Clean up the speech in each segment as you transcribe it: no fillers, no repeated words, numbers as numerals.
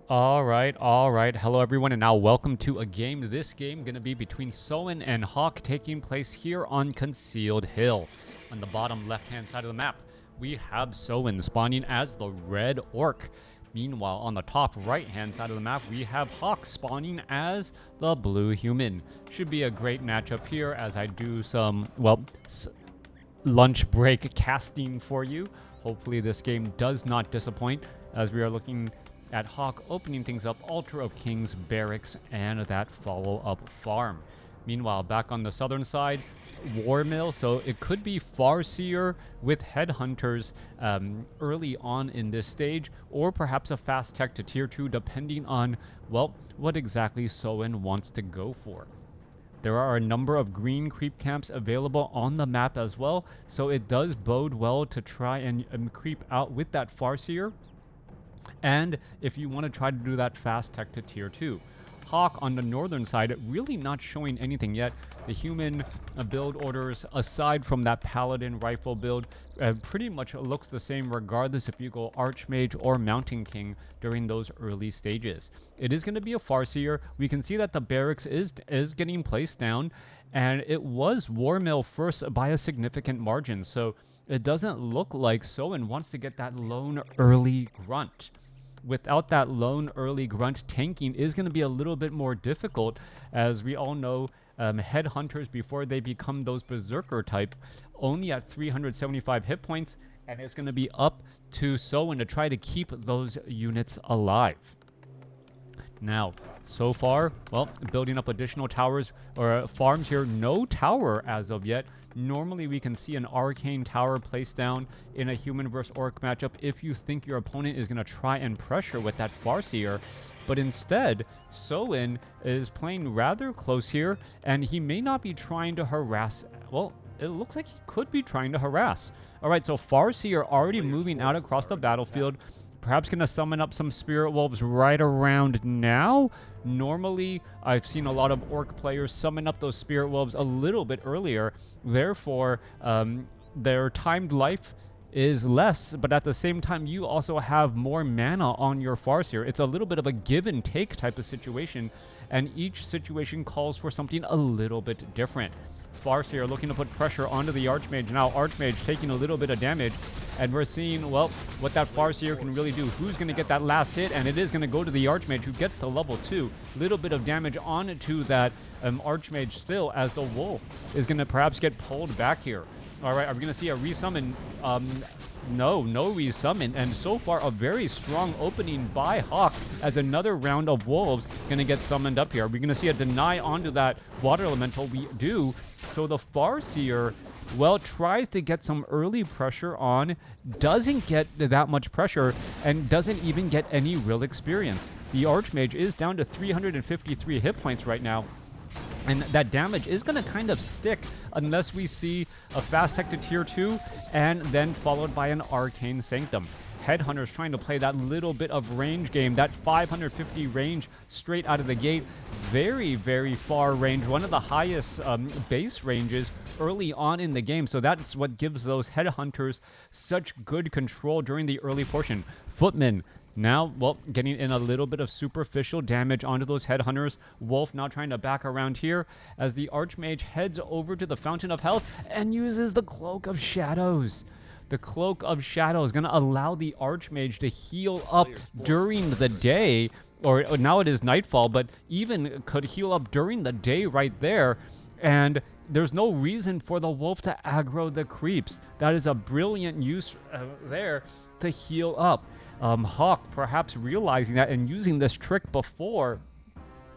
All right. Hello, everyone, and now welcome to a game. This game going to be between Soen and HawK, taking place here on Concealed Hill. On the bottom left-hand side of the map, we have Soen spawning as the red orc. Meanwhile, on the top right-hand side of the map, we have HawK spawning as the blue human. Should be a great matchup here as I do some, lunch break casting for you. Hopefully this game does not disappoint as we are looking at HawK opening things up, Altar of Kings, Barracks, and that follow-up farm. Meanwhile, back on the southern side, War Mill, so it could be Farseer with Headhunters early on in this stage, or perhaps a fast tech to tier 2, depending on, well, what exactly Soen wants to go for. There are a number of green creep camps available on the map as well, so it does bode well to try and creep out with that Farseer. And if you want to try to do that fast tech to tier 2. HawK on the northern side really not showing anything yet. The human build orders, aside from that paladin rifle build, pretty much looks the same regardless if you go Archmage or Mountain King during those early stages. It is going to be a Farseer. We can see that the barracks is getting placed down, and it was War Mill first by a significant margin, so it doesn't look like Soen wants to get that lone early grunt. Without that lone early grunt, tanking is going to be a little bit more difficult, as we all know headhunters, before they become those berserker type, only at 375 hit points, and it's going to be up to Soen to try to keep those units alive. Now, so far, well, building up additional towers or farms here. No tower as of yet. Normally, we can see an arcane tower placed down in a human versus orc matchup if you think your opponent is going to try and pressure with that Farseer. But instead, Soen is playing rather close here, and he may not be trying to harass. Well, it looks like he could be trying to harass. All right, so Farseer already moving out across the battlefield. Perhaps going to summon up some Spirit Wolves right around now. Normally, I've seen a lot of Orc players summon up those Spirit Wolves a little bit earlier. Therefore, their timed life is less, but at the same time, you also have more mana on your Farseer. It's a little bit of a give and take type of situation, and each situation calls for something a little bit different. Farseer looking to put pressure onto the Archmage. Now Archmage taking a little bit of damage, and we're seeing, well, what that Farseer can really do. Who's going to get that last hit? And it is going to go to the Archmage, who gets to level 2. Little bit of damage onto that Archmage still, as the Wolf is going to perhaps get pulled back here. All right, are we going to see a resummon? No resummon, and so far a very strong opening by HawK as another round of Wolves going to get summoned up here. We're going to see a deny onto that Water Elemental. We do. So the Farseer, well, tries to get some early pressure on, doesn't get that much pressure, and doesn't even get any real experience. The Archmage is down to 353 hit points right now. And that damage is going to kind of stick unless we see a fast tech to tier 2 and then followed by an arcane sanctum. Headhunters trying to play that little bit of range game, that 550 range straight out of the gate. Very, very far range, one of the highest base ranges early on in the game. So that's what gives those Headhunters such good control during the early portion. Footmen now, well, getting in a little bit of superficial damage onto those Headhunters. Wolf now trying to back around here as the Archmage heads over to the Fountain of Health and uses the Cloak of Shadows. The Cloak of Shadows is going to allow the Archmage to heal up during the day, or now it is nightfall, but even could heal up during the day right there. And there's no reason for the Wolf to aggro the creeps. That is a brilliant use there to heal up. HawK perhaps realizing that and using this trick before,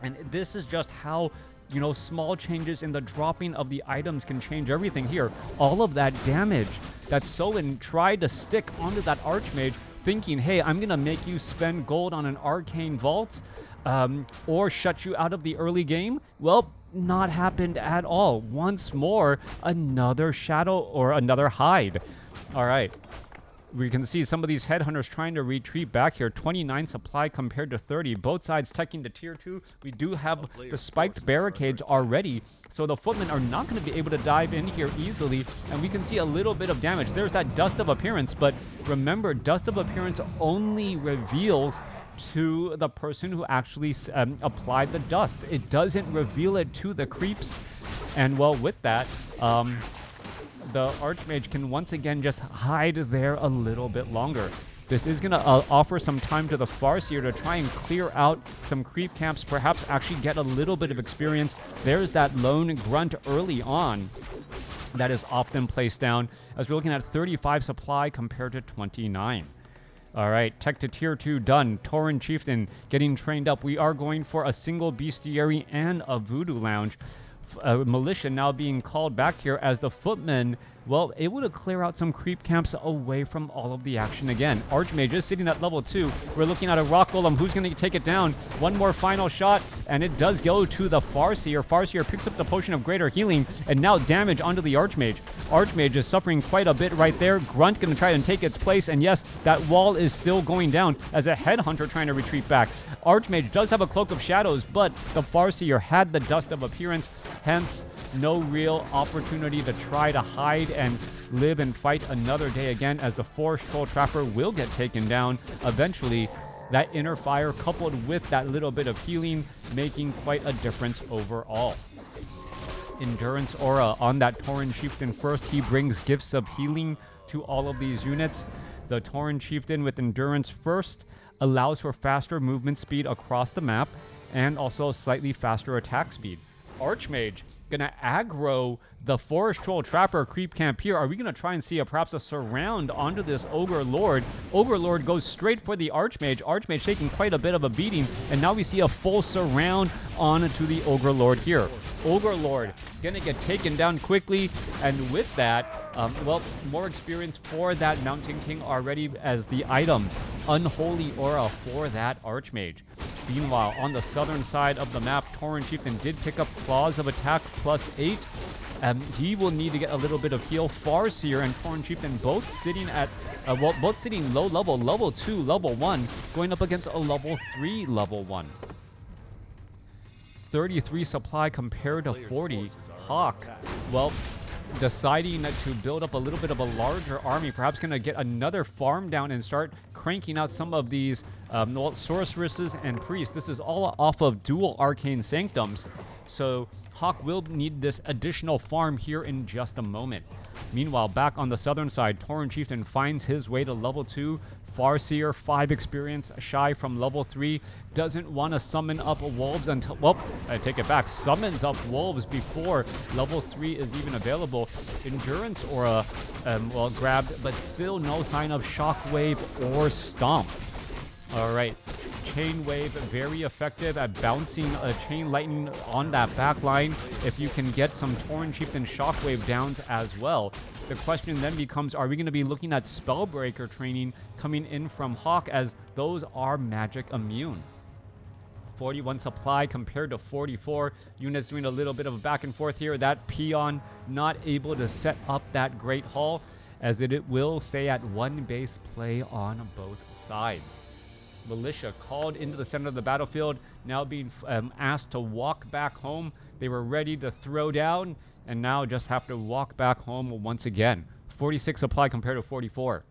and this is just how, you know, small changes in the dropping of the items can change everything here. All of that damage that Soen tried to stick onto that Archmage, thinking, hey, I'm gonna make you spend gold on an arcane vault or shut you out of the early game. Well, not happened at all. Once more, another shadow or another hide. All right. We can see some of these headhunters trying to retreat back here. 29 supply compared to 30. Both sides teching to tier 2. We do have the spiked barricades already, so the footmen are not going to be able to dive in here easily, and we can see a little bit of damage. There's that dust of appearance, but remember, dust of appearance only reveals to the person who actually applied the dust. It doesn't reveal it to the creeps, and well, with that, the Archmage can once again just hide there a little bit longer. This is going to offer some time to the Farseer to try and clear out some creep camps, perhaps actually get a little bit of experience. There's that lone grunt early on that is often placed down, as we're looking at 35 supply compared to 29. All right, tech to tier 2 done. Tauren Chieftain getting trained up. We are going for a single bestiary and a voodoo lounge. Militia now being called back here as the footmen, well, able to clear out some creep camps away from all of the action again. Archmage is sitting at level 2. We're looking at a rock golem. Who's going to take it down? One more final shot, and it does go to the Farseer. Farseer picks up the potion of greater healing, and now damage onto the Archmage. Archmage is suffering quite a bit right there. Grunt going to try and take its place, and yes, that wall is still going down as a headhunter trying to retreat back. Archmage does have a cloak of shadows, but the Farseer had the dust of appearance, hence no real opportunity to try to hide and live and fight another day again, as the Forest Troll Trapper will get taken down eventually. That inner fire coupled with that little bit of healing making quite a difference overall. Endurance aura on that Tauren Chieftain first. He brings gifts of healing to all of these units. The Tauren Chieftain with Endurance first allows for faster movement speed across the map and also slightly faster attack speed. Archmage gonna aggro the Forest Troll Trapper creep camp here. Are we gonna try and see perhaps a surround onto this Ogre Lord? Ogre Lord goes straight for the Archmage. Archmage taking quite a bit of a beating, and now we see a full surround onto the Ogre Lord here. Ogre Lord gonna get taken down quickly, and with that, well, more experience for that Mountain King already as the item Unholy Aura for that Archmage. Meanwhile, on the southern side of the map, Tauren Chieftain did pick up Claws of Attack +8. He will need to get a little bit of heal. Farseer and Tauren Chieftain both sitting at, well, both sitting low level, level 2, level 1, going up against a level 3, level 1. 33 supply compared to 40. HawK, well, deciding to build up a little bit of a larger army, perhaps going to get another farm down and start cranking out some of these well, sorceresses and priests. This is all off of dual arcane sanctums, so HawK will need this additional farm here in just a moment. Meanwhile, back on the southern side, Tauren Chieftain finds his way to level 2. Farseer, 5 experience shy from level 3, doesn't want to summon up wolves until, well, I take it back, summons up wolves before level 3 is even available. Endurance aura, well, grabbed, but still no sign of Shockwave or Stomp. All right, Chain Wave, very effective at bouncing a Chain Lightning on that back line. If you can get some Tauren Chieftain Shockwave downs as well. The question then becomes, are we going to be looking at Spellbreaker training coming in from HawK, as those are magic immune? 41 supply compared to 44. Units doing a little bit of a back and forth here. That Peon not able to set up that Great Hall, as it will stay at one base play on both sides. Militia called into the center of the battlefield, now being asked to walk back home. They were ready to throw down, and now just have to walk back home once again. 46 supply compared to 44.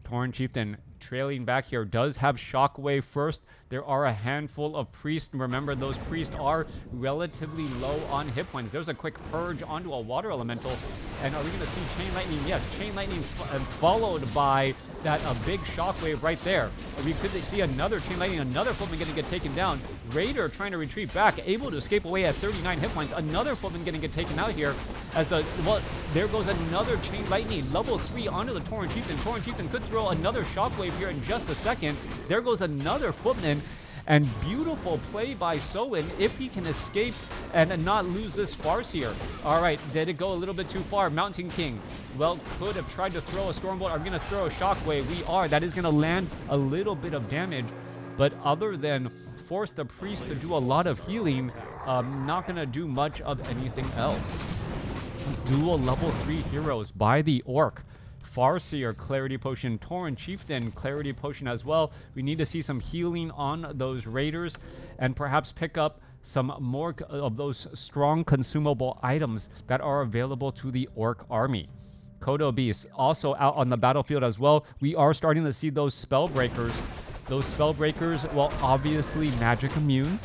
Tauren Chieftain trailing back here does have Shockwave first. There are a handful of priests. Remember, those priests are relatively low on hit points. There's a quick purge onto a water elemental. And are we going to see Chain Lightning? Yes, Chain Lightning followed by that big Shockwave right there. We could see another Chain Lightning, another footman going to get taken down. Raider trying to retreat back, able to escape away at 39 hit points. Another footman going to get taken out here. As the, well, there goes another Chain Lightning, level 3 onto the Tauren Chieftain. Tauren Chieftain could throw another Shockwave here in just a second. There goes another footman. And beautiful play by Soin, if he can escape and not lose this Farseer. All right, did it go a little bit too far? Mountain King, well, could have tried to throw a Stormbolt. Are we going to throw a Shockwave? We are. That is going to land a little bit of damage. But other than force the priest to do a lot of healing, not going to do much of anything else. Dual level 3 heroes by the Orc. Farseer, Clarity Potion. Tauren Chieftain, Clarity Potion as well. We need to see some healing on those raiders and perhaps pick up some more of those strong consumable items that are available to the Orc army. Kodo Beast also out on the battlefield as well. We are starting to see those Spellbreakers. Those Spellbreakers, well, obviously magic immune.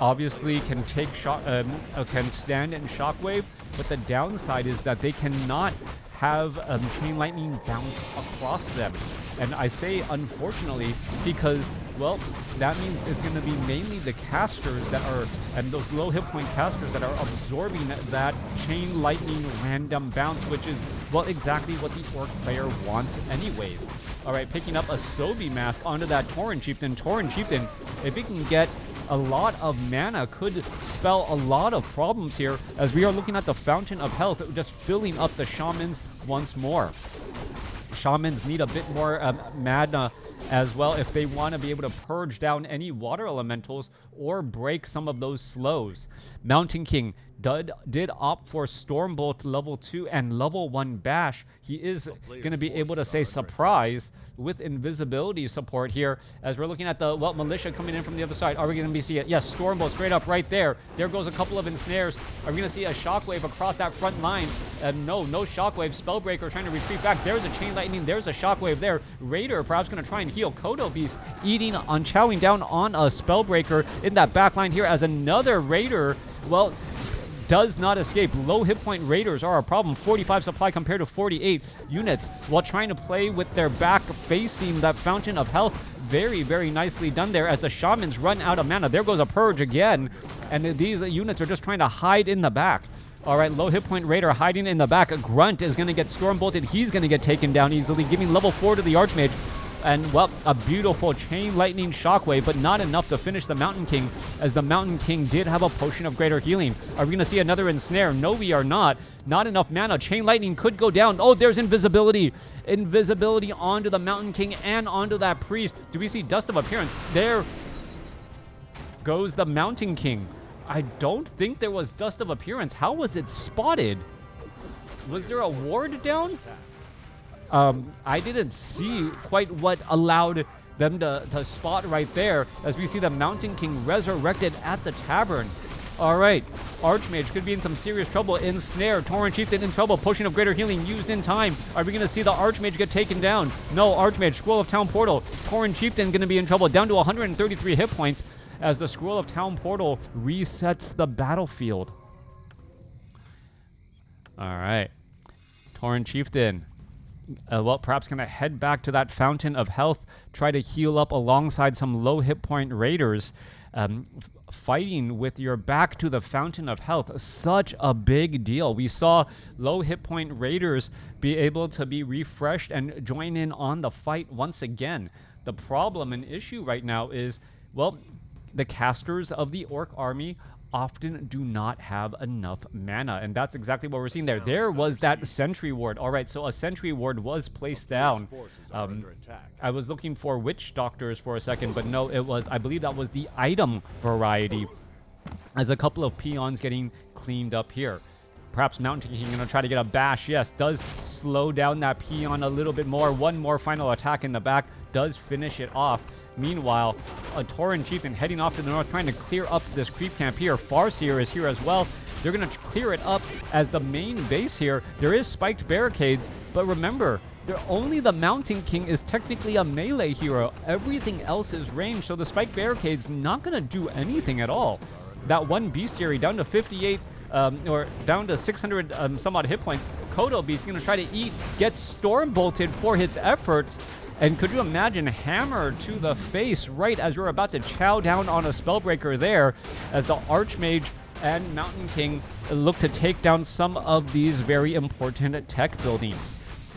Obviously can take can stand in Shockwave, but the downside is that they cannot have Chain Lightning bounce across them. And I say unfortunately because, well, that means it's going to be mainly the casters that are, and those low hit point casters that are absorbing that Chain Lightning random bounce, which is, well, exactly what the Orc player wants anyways. All right, picking up a Sobi Mask onto that Tauren Chieftain. Tauren Chieftain, if he can get a lot of mana, could spell a lot of problems here, as we are looking at the Fountain of Health just filling up the Shamans once more. Shamans need a bit more mana as well if they want to be able to purge down any water elementals or break some of those slows. Mountain King did opt for Stormbolt level 2 and level 1 Bash. He is going to be able to say surprise with invisibility support here, as we're looking at the, well, Militia coming in from the other side. Are we going to see it? Yes, Stormbolt straight up right there. There goes a couple of ensnares. Are we going to see a Shockwave across that front line? No Shockwave. Spellbreaker trying to retreat back. There's a Chain Lightning. There's a Shockwave there. Raider perhaps going to try and heal. Kodo Beast chowing down on a Spellbreaker in that back line here, as another Raider, well, does not escape. Low hit point raiders are a problem. 45 supply compared to 48 units, while trying to play with their back facing that Fountain of Health. Very, very nicely done there, as the Shamans run out of mana. There goes a Purge again, and these units are just trying to hide in the back. All right, low hit point raider hiding in the back. Grunt is going to get storm bolted. He's going to get taken down easily, giving level 4 to the Archmage. And, well, a beautiful Chain Lightning Shockwave, but not enough to finish the Mountain King, as the Mountain King did have a Potion of Greater Healing. Are we going to see another Ensnare? No, we are not. Not enough mana. Chain Lightning could go down. Oh, there's Invisibility. Invisibility onto the Mountain King and onto that Priest. Do we see Dust of Appearance? There goes the Mountain King. I don't think there was Dust of Appearance. How was it spotted? Was there a ward down? I didn't see quite what allowed them to spot right there, as we see the Mountain King resurrected at the tavern. All right, Archmage could be in some serious trouble. Ensnare, Tauren Chieftain in trouble. Potion of Greater Healing used in time. Are we going to see the Archmage get taken down? No, Archmage, Scroll of Town Portal. Tauren Chieftain going to be in trouble, down to 133 hit points, as the Scroll of Town Portal resets the battlefield. All right, Tauren Chieftain, well, perhaps going to head back to that Fountain of Health, try to heal up alongside some low hit point raiders. Fighting with your back to the Fountain of Health, such a big deal. We saw low hit point raiders be able to be refreshed and join in on the fight once again. The problem and issue right now is, well, the casters of the Orc army often do not have enough mana, and that's exactly what we're seeing there. There was that sentry ward. All right, so a sentry ward was placed down. I was looking for witch doctors for a second, but no, it was, I believe that was the item variety, as a couple of peons getting cleaned up here. Perhaps Mountain King going to try to get a bash. Yes, does slow down that peon a little bit more. One more final attack in the back does finish it off. Meanwhile, a Tauren Chieftain heading off to the north, trying to clear up this creep camp here. Farseer is here as well. They're going to clear it up as the main base here. There is spiked barricades, but remember, only the Mountain King is technically a melee hero. Everything else is ranged, so the spiked barricade's not going to do anything at all. That one bestiary down to 58, or down to 600 some odd hit points. Kodo Beast going to try to get storm bolted for its efforts. And could you imagine, hammer to the face right as you're about to chow down on a Spellbreaker there, as the Archmage and Mountain King look to take down some of these very important tech buildings.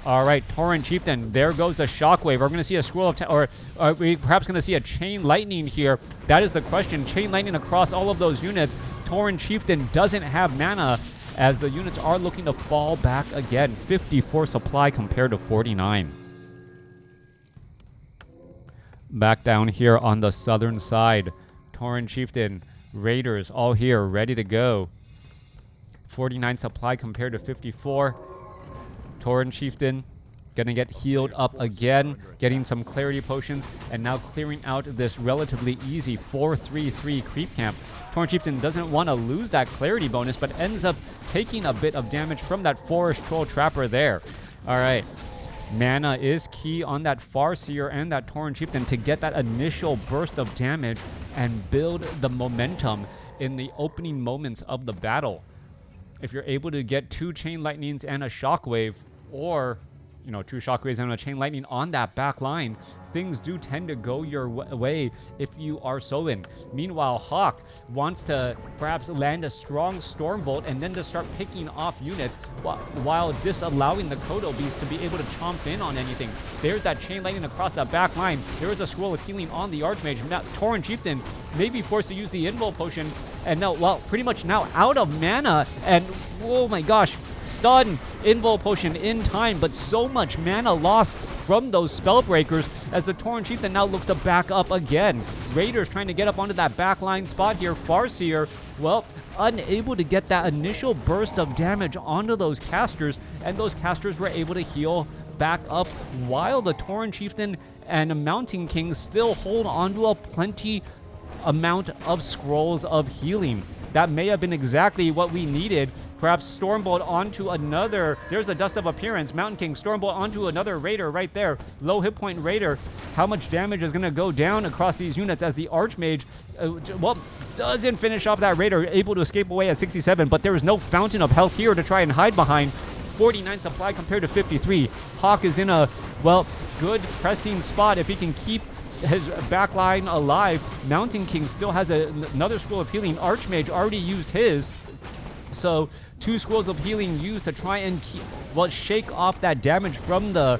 All right, Tauren Chieftain, there goes a Shockwave. We're going to see a Scroll of or are we perhaps going to see a Chain Lightning here? That is the question. Chain Lightning across all of those units. Tauren Chieftain doesn't have mana, as the units are looking to fall back again. 54 supply compared to 49. Back down here on the southern side, Tauren Chieftain, Raiders all here, ready to go. 49 supply compared to 54. Tauren Chieftain Gonna get healed up again, getting some clarity potions, and now clearing out this relatively easy 4-3-3 creep camp. Tauren Chieftain doesn't want to lose that clarity bonus, but ends up taking a bit of damage from that Forest Troll Trapper there. Alright. Mana is key on that Farseer and that Tauren Chieftain to get that initial burst of damage and build the momentum in the opening moments of the battle. If you're able to get 2 Chain Lightnings and a Shockwave, or 2 Shockwaves and a Chain Lightning on that back line, things do tend to go your way if you are Soin. Meanwhile, HawK wants to perhaps land a strong Stormbolt and then to start picking off units while disallowing the Kodo Beast to be able to chomp in on anything. There's that Chain Lightning across that back line. There is a Scroll of Healing on the Archmage. Now, Tauren Chieftain may be forced to use the Invul Potion, and now, well, pretty much now out of mana, and oh my gosh, stun Invul Potion in time, but so much mana lost from those Spellbreakers as the Tauren Chieftain now looks to back up again. Raiders trying to get up onto that backline spot here. Farseer, well, unable to get that initial burst of damage onto those casters, and those casters were able to heal back up while the Tauren Chieftain and Mountain King still hold onto a plenty amount of scrolls of healing. That may have been exactly what we needed. Perhaps Stormbolt onto another. There's a Dust of Appearance. Mountain King, Stormbolt onto another Raider right there. Low hit point Raider. How much damage is going to go down across these units as the Archmage, doesn't finish off that Raider, able to escape away at 67, but there is no Fountain of Health here to try and hide behind. 49 supply compared to 53. HawK is in a, good pressing spot if he can keep his backline alive. Mountain King still has another Scroll of Healing. Archmage already used his. So 2 Scrolls of Healing used to try and shake off that damage from the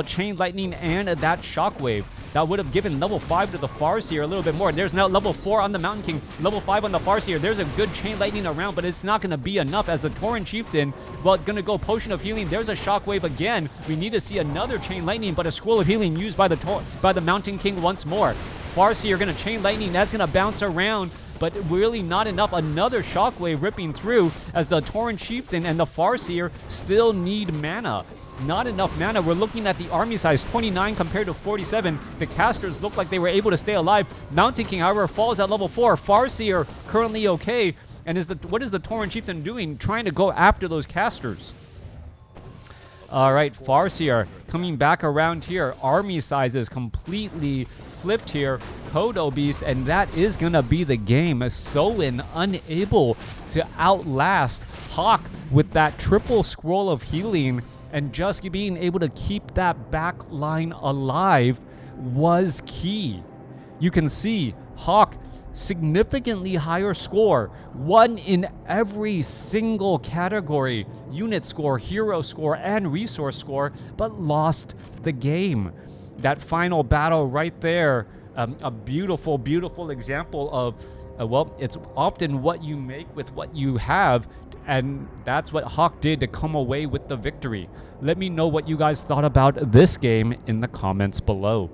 Chain Lightning and that Shockwave. That would have given level 5 to the Farseer a little bit more. There's now level 4 on the Mountain King, level 5 on the Farseer. There's a good Chain Lightning around, but it's not going to be enough as the Tauren Chieftain, going to go Potion of Healing. There's a Shockwave again. We need to see another Chain Lightning, but a Scroll of Healing used by the Mountain King once more. Farseer going to Chain Lightning. That's going to bounce around, but really not enough. Another Shockwave ripping through as the Tauren Chieftain and the Farseer still need mana. Not enough mana. We're looking at the army size, 29 compared to 47. The casters look like they were able to stay alive. Mountain King, however, falls at level 4. Farseer currently okay. And what is the Tauren Chieftain doing? Trying to go after those casters. All right, Farseer coming back around here. Army sizes completely flipped here. Kodo Beast, and that is going to be the game. Soin unable to outlast HawK with that triple Scroll of Healing, and just being able to keep that back line alive was key. You can see HawK significantly higher score, won in every single category, unit score, hero score, and resource score, but lost the game. That final battle right there, a beautiful, beautiful example of, it's often what you make with what you have, and that's what HawK did to come away with the victory. Let me know what you guys thought about this game in the comments below.